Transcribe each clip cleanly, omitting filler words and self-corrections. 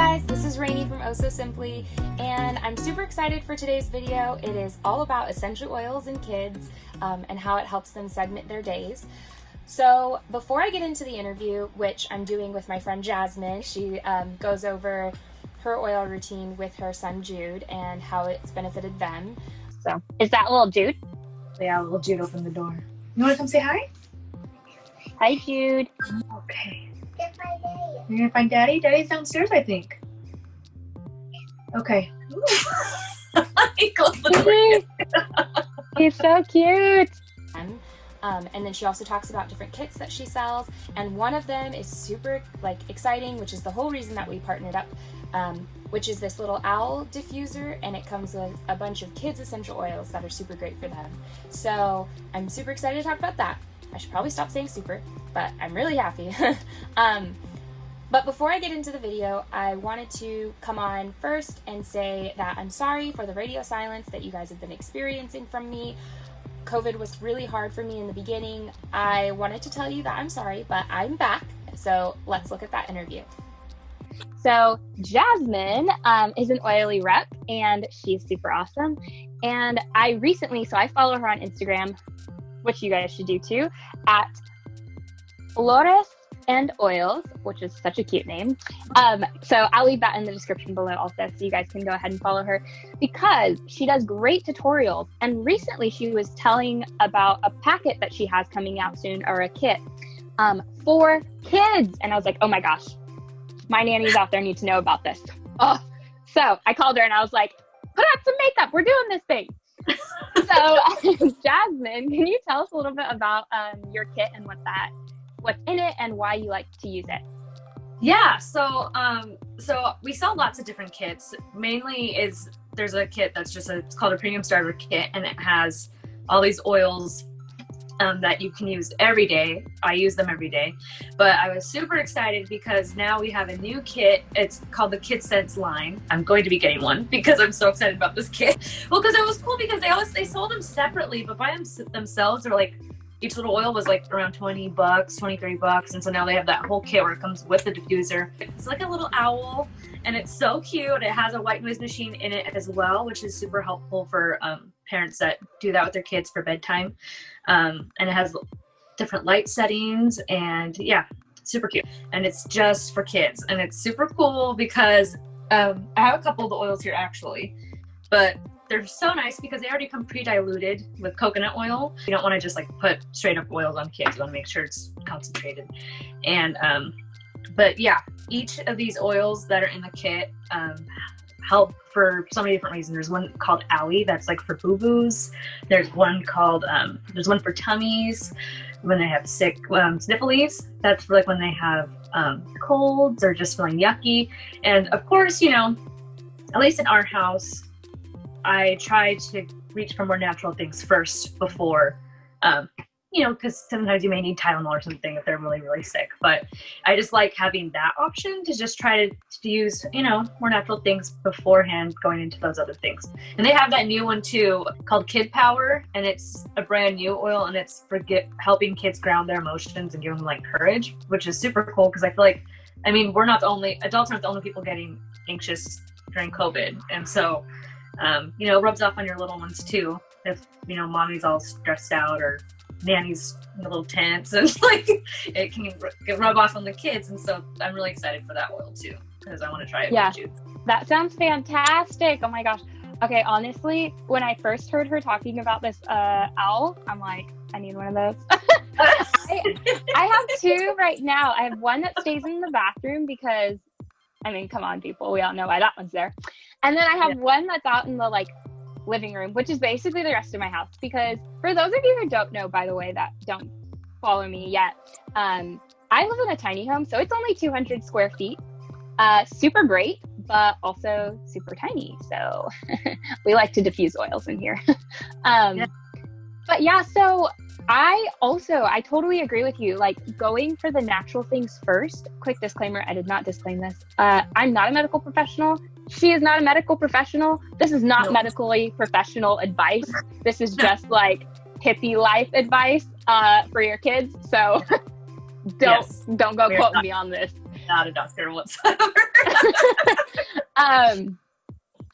guys, this is Rainey from Oh So Simply, and I'm super excited for today's video. It is all about essential oils in kids and how it helps them segment their days. So before I get into the interview, which I'm doing with my friend Jasmine, she goes over her oil routine with her son Jude and how it's benefited them. So, is that little Jude? Yeah, little Jude opened the door. You want to come say hi? Hi, Jude. Okay. You're gonna find Daddy? Daddy's downstairs, I think. Okay. He closed the door. He's so cute. And then she also talks about different kits that she sells, and one of them is super exciting, which is the whole reason that we partnered up, which is this little owl diffuser, and it comes with a bunch of kids essential oils that are super great for them. So I'm super excited to talk about that. I should probably stop saying super, but I'm really happy. But before I get into the video, I wanted to come on first and say that I'm sorry for the radio silence that you guys have been experiencing from me. COVID was really hard for me in the beginning. I wanted to tell you that I'm sorry, but I'm back. So let's look at that interview. So Jasmine is an oily rep, and she's super awesome. And I follow her on Instagram, which you guys should do too, at Flores and Oils, which is such a cute name. So I'll leave that in the description below also, so you guys can go ahead and follow her, because she does great tutorials. And recently she was telling about a packet that she has coming out soon, or a kit for kids. And I was like, oh my gosh, my nannies out there need to know about this. Oh, so I called her and I was like, put on some makeup, we're doing this thing. So Jasmine, can you tell us a little bit about your kit and what's in it and why you like to use it? Yeah, so we sell lots of different kits. Mainly there's a kit that's it's called a premium starter kit, and it has all these oils that you can use every day. I use them every day, but I was super excited because now we have a new kit. It's called the KidScents line. I'm going to be getting one because I'm so excited about this kit. Well, because it was cool because they sold them separately, but by themselves they're like, each little oil was like around $20, $23. And so now they have that whole kit where it comes with the diffuser. It's like a little owl, and it's so cute. It has a white noise machine in it as well, which is super helpful for parents that do that with their kids for bedtime. And it has different light settings, and yeah, super cute. And it's just for kids, and it's super cool because I have a couple of the oils here actually, but they're so nice because they already come pre-diluted with coconut oil. You don't want to just put straight up oils on kids. You want to make sure it's concentrated. And but yeah, each of these oils that are in the kit help for so many different reasons. There's one called Owie, that's for boo-boos. There's one called there's one for tummies when they have sick sniffles. That's for when they have colds or just feeling yucky. And of course, at least in our house, I try to reach for more natural things first before, because sometimes you may need Tylenol or something if they're really, really sick. But I just like having that option to just try to use, more natural things beforehand going into those other things. And they have that new one too called Kid Power, and it's a brand new oil, and it's for helping kids ground their emotions and giving them courage, which is super cool because I feel like, adults aren't the only people getting anxious during COVID. And so, rubs off on your little ones too. If, mommy's all stressed out or nanny's a little tense, and it can rub off on the kids. And so I'm really excited for that oil too, because I want to try it with you. That sounds fantastic. Oh my gosh. Okay, honestly, when I first heard her talking about this owl, I'm like, I need one of those. I have two right now. I have one that stays in the bathroom because, come on, people, we all know why that one's there. And then I have one that's out in the living room, which is basically the rest of my house. Because for those of you who don't know, by the way, that don't follow me yet, I live in a tiny home, so it's only 200 square feet. Super great, but also super tiny. So we like to diffuse oils in here. But yeah, so I totally agree with you. Going for the natural things first. Quick disclaimer, I did not disclaim this. I'm not a medical professional. She is not a medical professional. This is not medically professional advice. This is just hippie life advice for your kids. So don't go quoting me on this. Not a doctor whatsoever.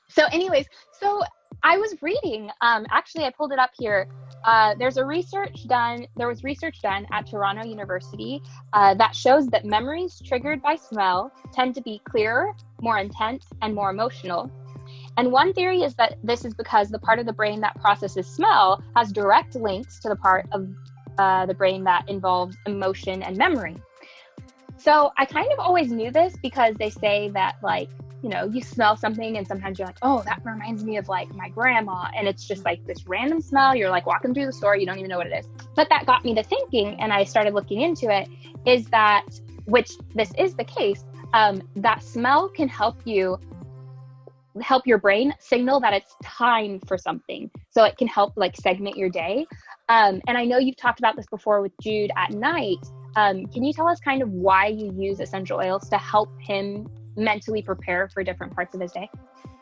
So anyways, so I was reading, actually I pulled it up here. There was research done at Toronto University that shows that memories triggered by smell tend to be clearer, more intense, and more emotional. And one theory is that this is because the part of the brain that processes smell has direct links to the part of the brain that involves emotion and memory. So I kind of always knew this because they say that, like, you know, you smell something and sometimes you're like, oh, that reminds me of like my grandma. And it's just like this random smell. You're like walking through the store, you don't even know what it is. But that got me to thinking, and I started looking into it, is that, which this is the case, that smell can help your brain signal that it's time for something. So it can help like segment your day. And I know you've talked about this before with Jude at night. Can you tell us kind of why you use essential oils to help him mentally prepare for different parts of his day?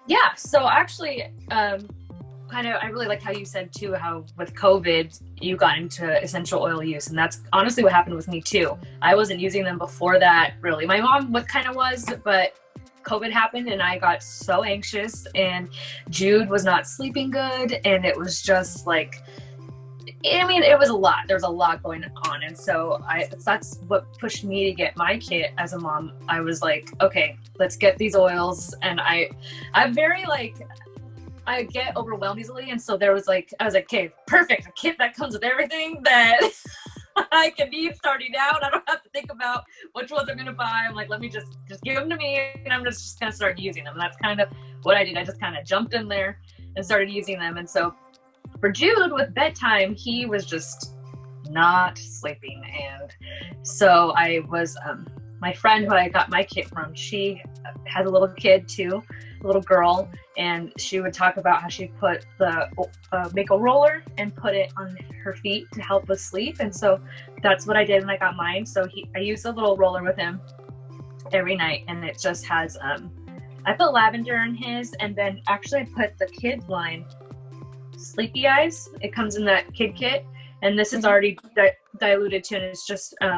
Yeah, so actually, I really liked how you said too, how with COVID, you got into essential oil use. And that's honestly what happened with me too. I wasn't using them before that, really. My mom was, but COVID happened and I got so anxious, and Jude was not sleeping good. And it was just like, I mean, it was a lot. There was a lot going on. And so that's what pushed me to get my kit as a mom. I was like, okay, let's get these oils. And I'm very like, I get overwhelmed easily. And so I was like, okay, perfect. A kit that comes with everything that I can be starting out. I don't have to think about which ones I'm going to buy. I'm like, let me just give them to me, and I'm just going to start using them. And that's kind of what I did. I just kind of jumped in there and started using them. And so for Jude, with bedtime, he was just not sleeping. And so I was, my friend who I got my kit from, she had a little kid too, a little girl, and she would talk about how she put make a roller and put it on her feet to help with sleep. And so that's what I did when I got mine. So I used a little roller with him every night, and it just has, I put lavender in his, and then actually I put the kids line Sleepy Eyes. It comes in that kid kit, and this is already diluted too, and it's just I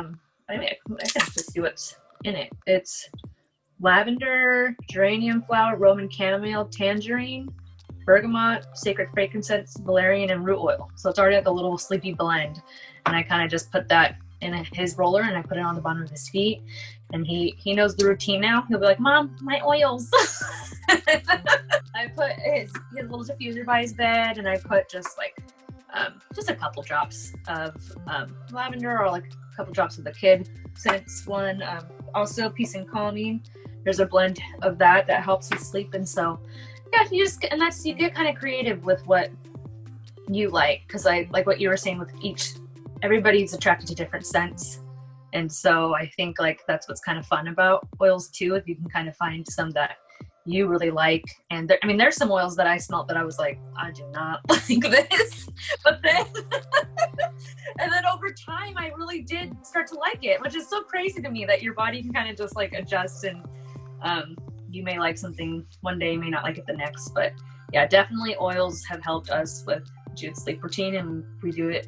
can just see what's in it. It's lavender, geranium flower, Roman chamomile, tangerine, bergamot, sacred frankincense, valerian, and root oil. So it's already like a little sleepy blend, and I kind of just put that in his roller, and I put it on the bottom of his feet, and he knows the routine now. He'll be like, Mom, my oils. I put his little diffuser by his bed, and I put just like just a couple drops of lavender, or like a couple drops of the KidScents one. Also peace and calming. There's a blend of that helps with sleep. And so yeah, you get kind of creative with what you like, because I like what you were saying with everybody's attracted to different scents. And so I think like that's what's kind of fun about oils too, if you can kind of find some that you really like. And there's some oils that I smelled that I was like, I do not like this, but then and then over time I really did start to like it, which is so crazy to me that your body can kind of just like adjust, and you may like something one day, you may not like it the next. But yeah, definitely oils have helped us with Jude's sleep routine, and we do it.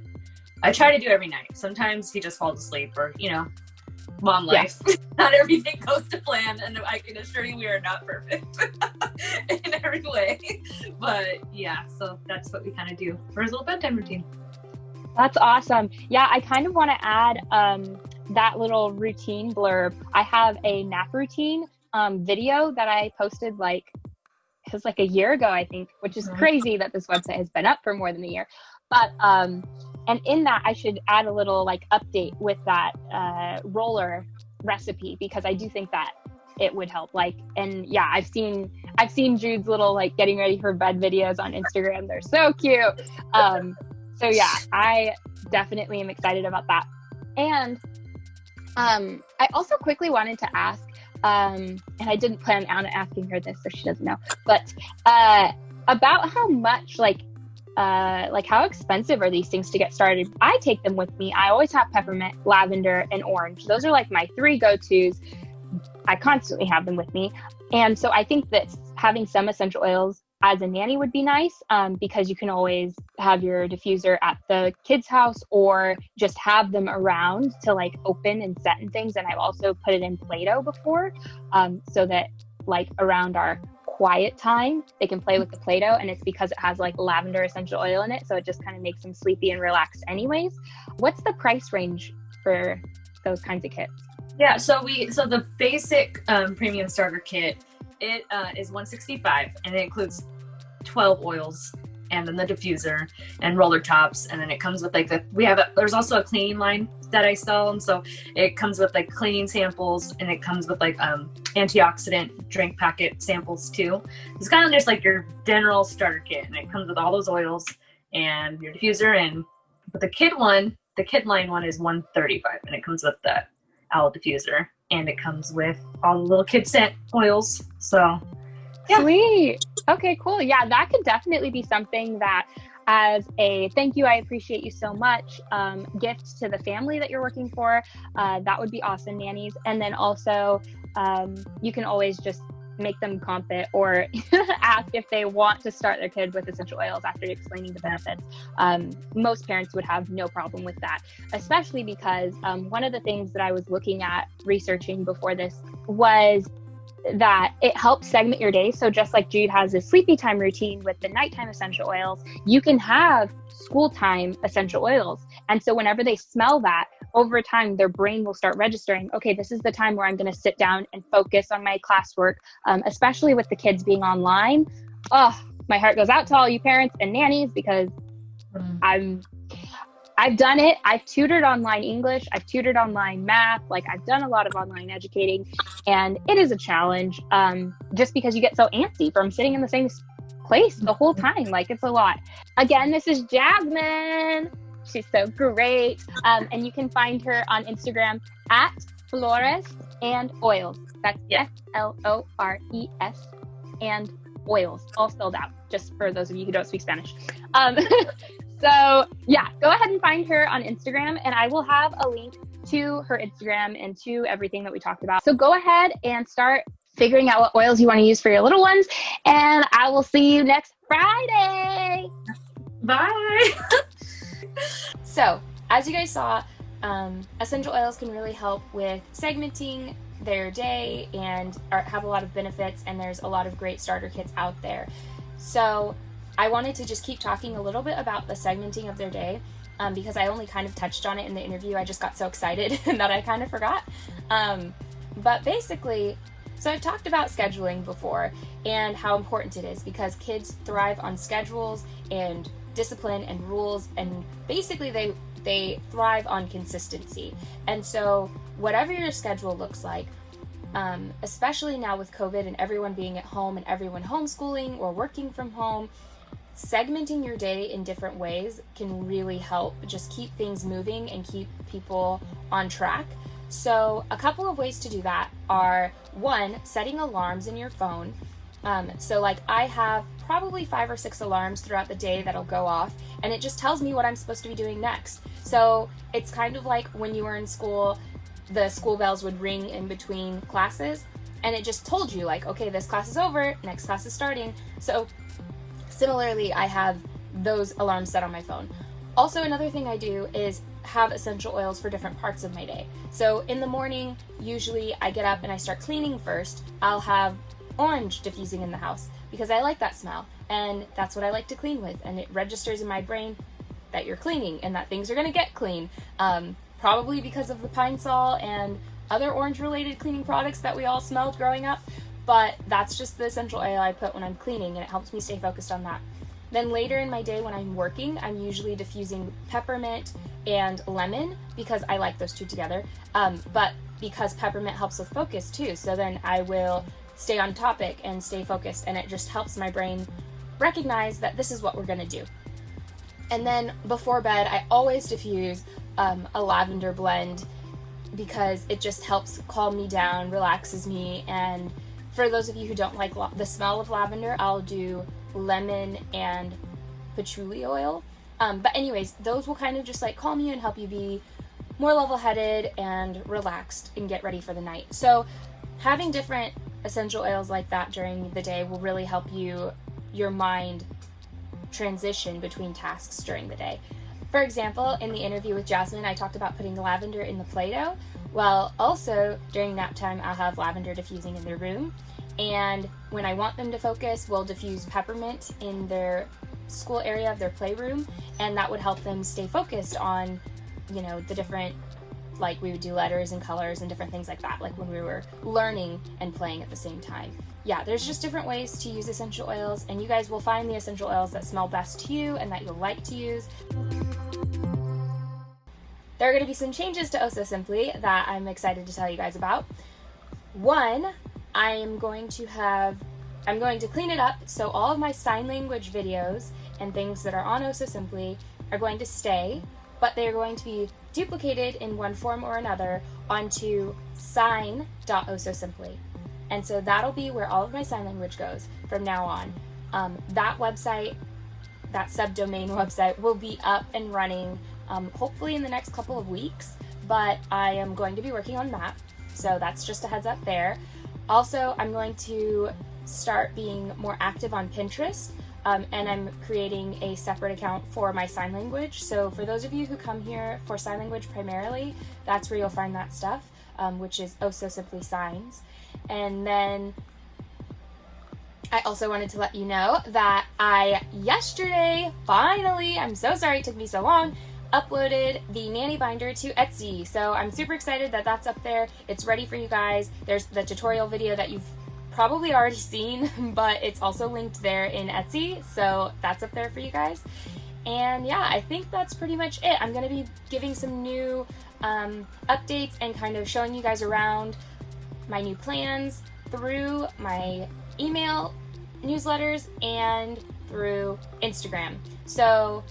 I try to do every night. Sometimes he just falls asleep, or mom life. Yeah. Not everything goes to plan, and I can assure you we are not perfect in every way. But yeah, so that's what we kind of do for his little bedtime routine. That's awesome. Yeah, I kind of want to add that little routine blurb. I have a nap routine video that I posted it was like a year ago, I think, which is crazy that this website has been up for more than a year. But and in that, I should add a little update with that roller recipe, because I do think that it would help. And yeah, I've seen Jude's little getting ready for bed videos on Instagram. They're so cute. So yeah, I definitely am excited about that. And I also quickly wanted to ask, and I didn't plan on asking her this, so she doesn't know, but about how much how expensive are these things to get started? I take them with me. I always have peppermint, lavender, and orange. Those are my 3 go-tos. I constantly have them with me. And so I think that having some essential oils as a nanny would be nice, because you can always have your diffuser at the kids' house, or just have them around to open and set and things. And I've also put it in Play-Doh before, so that like around our quiet time, they can play with the Play-Doh, and it's because it has like lavender essential oil in it. So it just kind of makes them sleepy and relaxed anyways. What's the price range for those kinds of kits? Yeah, so the basic premium starter kit, it is $165, and it includes 12 oils, and then the diffuser and roller tops, and then it comes with like there's also a cleaning line that I sell, and so it comes with like cleaning samples, and it comes with like antioxidant drink packet samples too. It's kind of just like your general starter kit, and it comes with all those oils and your diffuser. And but the kid line one is $135, and it comes with the owl diffuser, and it comes with all the little kid scent oils. So yeah. Sweet. Okay, cool. Yeah, that could definitely be something that, as a thank you, I appreciate you so much, gift to the family that you're working for. That would be awesome, Nannies. And then also, you can always just make them comp it or ask if they want to start their kid with essential oils after explaining the benefits. Most parents would have no problem with that, especially because one of the things that I was looking at researching before this was that it helps segment your day. So just like Jude has a sleepy time routine with the nighttime essential oils, you can have school time essential oils. And so whenever they smell that, over time, their brain will start registering, okay, this is the time where I'm going to sit down and focus on my classwork, especially with the kids being online. Oh, my heart goes out to all you parents and nannies, because I've done it. I've tutored online English. I've tutored online math. Like, I've done a lot of online educating, and it is a challenge just because you get so antsy from sitting in the same place the whole time. Like, it's a lot. Again, this is Jasmine. She's so great. And you can find her on Instagram at Flores and Oils. That's FLORES and Oils, all spelled out, just for those of you who don't speak Spanish. So yeah, go ahead and find her on Instagram, and I will have a link to her Instagram and to everything that we talked about. So go ahead and start figuring out what oils you want to use for your little ones, and I will see you next Friday. Bye. So, as you guys saw, essential oils can really help with segmenting their day and have a lot of benefits, and there's a lot of great starter kits out there. So I wanted to just keep talking a little bit about the segmenting of their day, because I only kind of touched on it in the interview. I just got so excited that I kind of forgot. But basically, so I've talked about scheduling before and how important it is, because kids thrive on schedules and discipline and rules, and basically they thrive on consistency. And so whatever your schedule looks like, especially now with COVID and everyone being at home and everyone homeschooling or working from home, segmenting your day in different ways can really help just keep things moving and keep people on track. So a couple of ways to do that are, one, setting alarms in your phone. So like I have probably 5 or 6 alarms throughout the day that'll go off, and it just tells me what I'm supposed to be doing next. So it's kind of like when you were in school, the school bells would ring in between classes, and it just told you like, okay, this class is over, next class is starting. So similarly, I have those alarms set on my phone. Also, another thing I do is have essential oils for different parts of my day. So in the morning, usually I get up and I start cleaning first. I'll have orange diffusing in the house because I like that smell, and that's what I like to clean with, and it registers in my brain that you're cleaning and that things are going to get clean, probably because of the pine sol and other orange related cleaning products that we all smelled growing up. But that's just the essential oil I put when I'm cleaning, and it helps me stay focused on that. Then later in my day when I'm working, I'm usually diffusing peppermint and lemon because I like those two together, but because peppermint helps with focus too, so then I will stay on topic and stay focused, and it just helps my brain recognize that this is what we're gonna do. And then before bed, I always diffuse a lavender blend because it just helps calm me down, relaxes me. And for those of you who don't like the smell of lavender, I'll do lemon and patchouli oil. But anyways, those will kind of just like calm you and help you be more level-headed and relaxed and get ready for the night. So having different essential oils like that during the day will really help your mind transition between tasks during the day. For example, in the interview with Jasmine, I talked about putting lavender in the Play-Doh. Well, also during nap time, I'll have lavender diffusing in the room. And when I want them to focus, we'll diffuse peppermint in their school area of their playroom, and that would help them stay focused on, you know, the different, like we would do letters and colors and different things like that, like when we were learning and playing at the same time. Yeah, there's just different ways to use essential oils, and you guys will find the essential oils that smell best to you and that you'll like to use. There are going to be some changes to Oh So Simply that I'm excited to tell you guys about. One, I'm going to clean it up, so all of my sign language videos and things that are on Oh So Simply are going to stay, but they're going to be duplicated in one form or another onto sign.ohsosimply. And so that'll be where all of my sign language goes from now on. That website, that subdomain website, will be up and running hopefully in the next couple of weeks, but I am going to be working on that. So that's just a heads up there. Also, I'm going to start being more active on Pinterest, and I'm creating a separate account for my sign language. So for those of you who come here for sign language primarily, that's where you'll find that stuff, which is Oh So Simply Signs. And then I also wanted to let you know that I yesterday, finally, I'm so sorry it took me so long, uploaded the nanny binder to Etsy. So I'm super excited that that's up there. It's ready for you guys. There's the tutorial video that you've probably already seen, but it's also linked there in Etsy. So that's up there for you guys. And yeah, I think that's pretty much it. I'm going to be giving some new updates and kind of showing you guys around my new plans through my email newsletters and through Instagram. So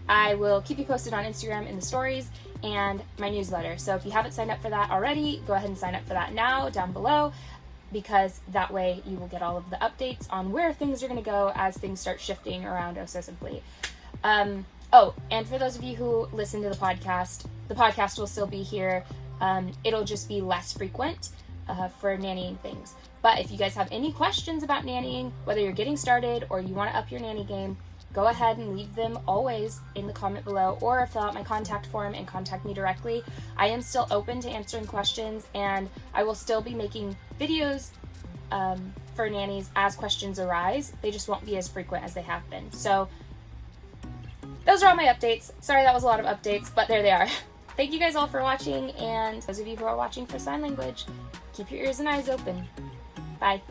I will keep you posted on Instagram in the stories and my newsletter. So if you haven't signed up for that already, go ahead and sign up for that now down below, because that way you will get all of the updates on where things are going to go as things start shifting around Oh So Simply. Oh, and for those of you who listen to the podcast will still be here. It'll just be less frequent for nannying things. But if you guys have any questions about nannying, whether you're getting started or you want to up your nanny game, go ahead and leave them always in the comment below, or fill out my contact form and contact me directly. I am still open to answering questions, and I will still be making videos for nannies as questions arise. They just won't be as frequent as they have been. So those are all my updates. Sorry that was a lot of updates, but there they are. Thank you guys all for watching, and those of you who are watching for sign language, keep your ears and eyes open. Bye.